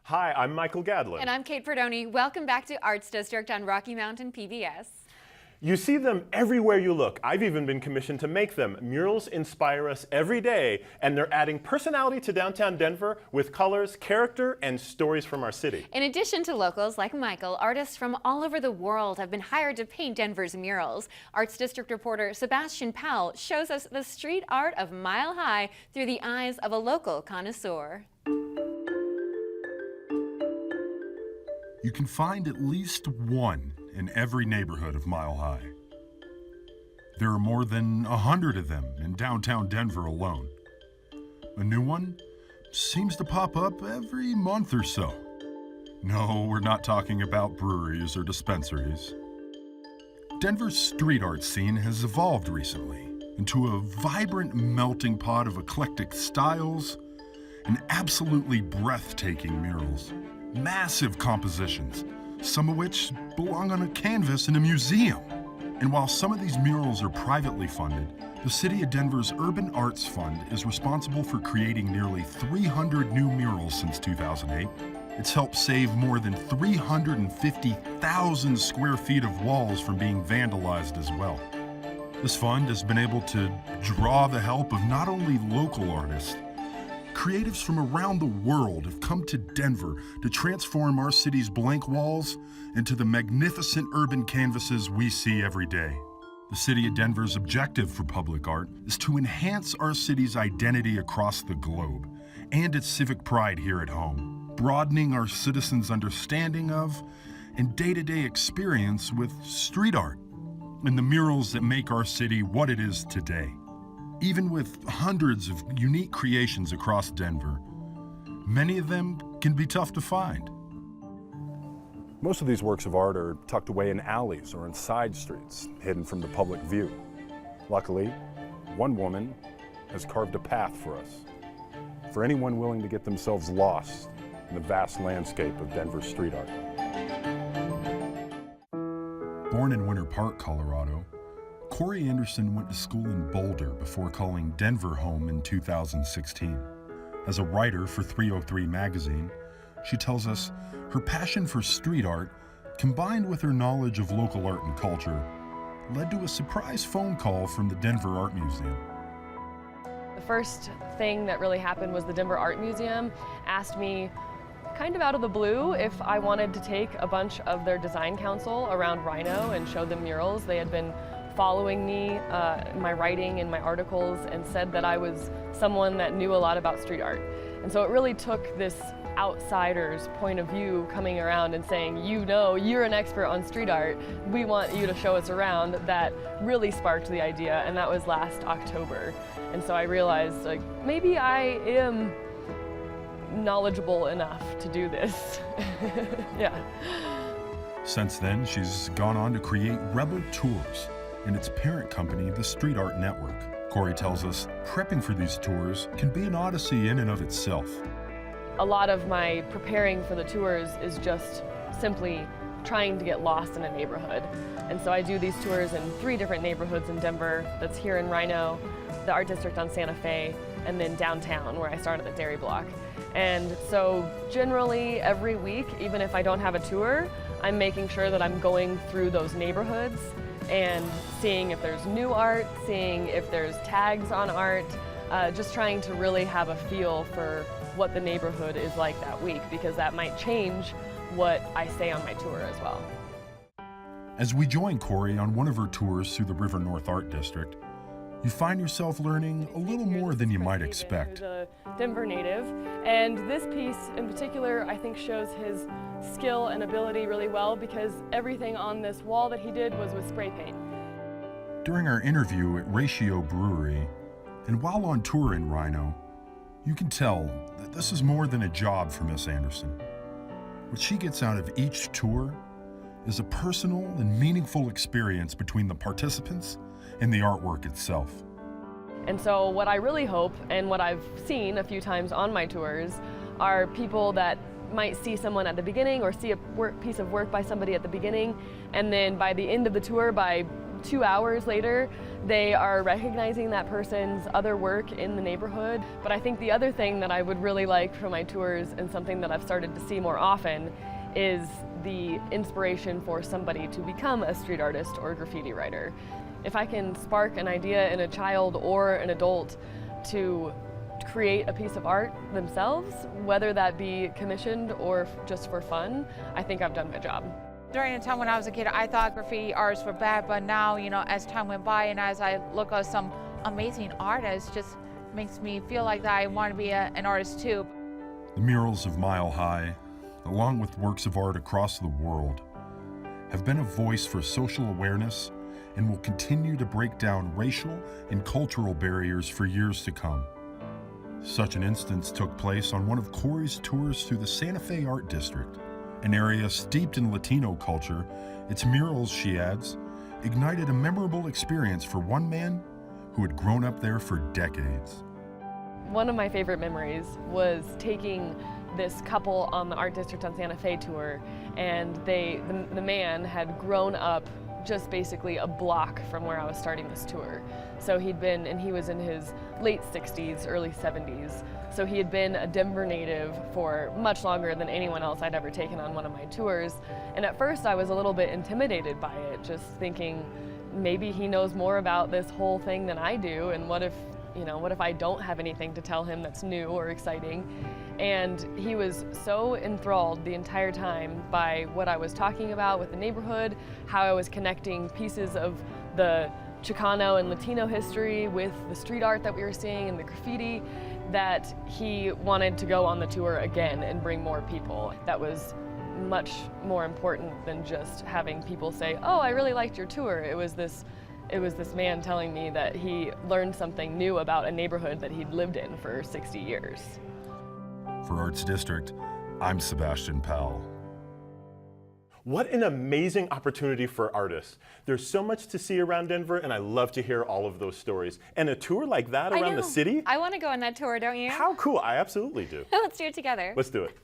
Hi, I'm Michael Gadlin. And I'm Kate Perdoni. Welcome back to Arts District on Rocky Mountain PBS. You see them everywhere you look. I've even been commissioned to make them. Murals inspire us every day, and they're adding personality to downtown Denver with colors, character, and stories from our city. In addition to locals like Michael, artists from all over the world have been hired to paint Denver's murals. Arts District reporter Sebastian Powell shows us the street art of Mile High through the eyes of a local connoisseur. You can find at least one in every neighborhood of Mile High. There are more than 100 of them in downtown Denver alone. A new one seems to pop up every month or so. No, we're not talking about breweries or dispensaries. Denver's street art scene has evolved recently into a vibrant melting pot of eclectic styles and absolutely breathtaking murals. Massive compositions, some of which belong on a canvas in a museum. And while some of these murals are privately funded, the City of Denver's Urban Arts Fund is responsible for creating nearly 300 new murals since 2008. It's helped save more than 350,000 square feet of walls from being vandalized as well. This fund has been able to draw the help of not only local artists, creatives from around the world have come to Denver to transform our city's blank walls into the magnificent urban canvases we see every day. The City of Denver's objective for public art is to enhance our city's identity across the globe and its civic pride here at home, broadening our citizens' understanding of and day-to-day experience with street art and the murals that make our city what it is today. Even with hundreds of unique creations across Denver, many of them can be tough to find. Most of these works of art are tucked away in alleys or in side streets, hidden from the public view. Luckily, one woman has carved a path for us, for anyone willing to get themselves lost in the vast landscape of Denver street art. Born in Winter Park, Colorado, Corey Anderson went to school in Boulder before calling Denver home in 2016. As a writer for 303 magazine, she tells us her passion for street art, combined with her knowledge of local art and culture, led to a surprise phone call from the Denver Art Museum. The first thing that really happened was the Denver Art Museum asked me kind of out of the blue if I wanted to take a bunch of their design council around Rhino and show them murals. They had been following me, my writing and my articles, and said that I was someone that knew a lot about street art. And so it really took this outsider's point of view coming around and saying, you know, you're an expert on street art, we want you to show us around, that really sparked the idea, and that was last October. And so I realized, like, maybe I am knowledgeable enough to do this. Yeah. Since then, she's gone on to create Rebel Tours and its parent company, the Street Art Network. Corey tells us prepping for these tours can be an odyssey in and of itself. A lot of my preparing for the tours is just simply trying to get lost in a neighborhood. And so I do these tours in 3 different neighborhoods in Denver. That's here in Rhino, the Art District on Santa Fe, and then downtown where I started at Dairy Block. And so generally every week, even if I don't have a tour, I'm making sure that I'm going through those neighborhoods and seeing if there's new art, seeing if there's tags on art, just trying to really have a feel for what the neighborhood is like that week, because that might change what I say on my tour as well. As we join Corey on one of her tours through the River North Art District, you find yourself learning a little more than you might expect. He's a Denver native, and this piece in particular I think shows his skill and ability really well, because everything on this wall that he did was with spray paint. During our interview at Ratio Brewery, and while on tour in Rhino, you can tell that this is more than a job for Miss Anderson. What she gets out of each tour is a personal and meaningful experience between the participants and the artwork itself. And so what I really hope, and what I've seen a few times on my tours, are people that might see someone at the beginning or see a piece of work by somebody at the beginning, and then by the end of the tour, by 2 hours later, They are recognizing that person's other work in the neighborhood. But I think the other thing that I would really like from my tours, and something that I've started to see more often, is the inspiration for somebody to become a street artist or a graffiti writer. If I can spark an idea in a child or an adult to create a piece of art themselves, whether that be commissioned or just for fun, I think I've done my job. During the time when I was a kid, I thought graffiti artists were bad, but now, as time went by and as I look at some amazing artists, just makes me feel like that I want to be an artist too. The murals of Mile High, along with works of art across the world, have been a voice for social awareness and will continue to break down racial and cultural barriers for years to come. Such an instance took place on one of Corey's tours through the Santa Fe Art District, an area steeped in Latino culture. Its murals, she adds, ignited a memorable experience for one man who had grown up there for decades. One of my favorite memories was taking this couple on the Art District on Santa Fe tour, and the man had grown up just basically a block from where I was starting this tour. So he was in his late 60s, early 70s. So he had been a Denver native for much longer than anyone else I'd ever taken on one of my tours. And at first I was a little bit intimidated by it, just thinking maybe he knows more about this whole thing than I do, and what if I don't have anything to tell him that's new or exciting? And he was so enthralled the entire time by what I was talking about with the neighborhood, how I was connecting pieces of the Chicano and Latino history with the street art that we were seeing and the graffiti, that he wanted to go on the tour again and bring more people. That was much more important than just having people say, "Oh, I really liked your tour." It was this man telling me that he learned something new about a neighborhood that he'd lived in for 60 years. For Arts District, I'm Sebastian Powell. What an amazing opportunity for artists. There's so much to see around Denver, and I love to hear all of those stories. And a tour like that around the city? I want to go on that tour, don't you? How cool. I absolutely do. Let's do it together. Let's do it.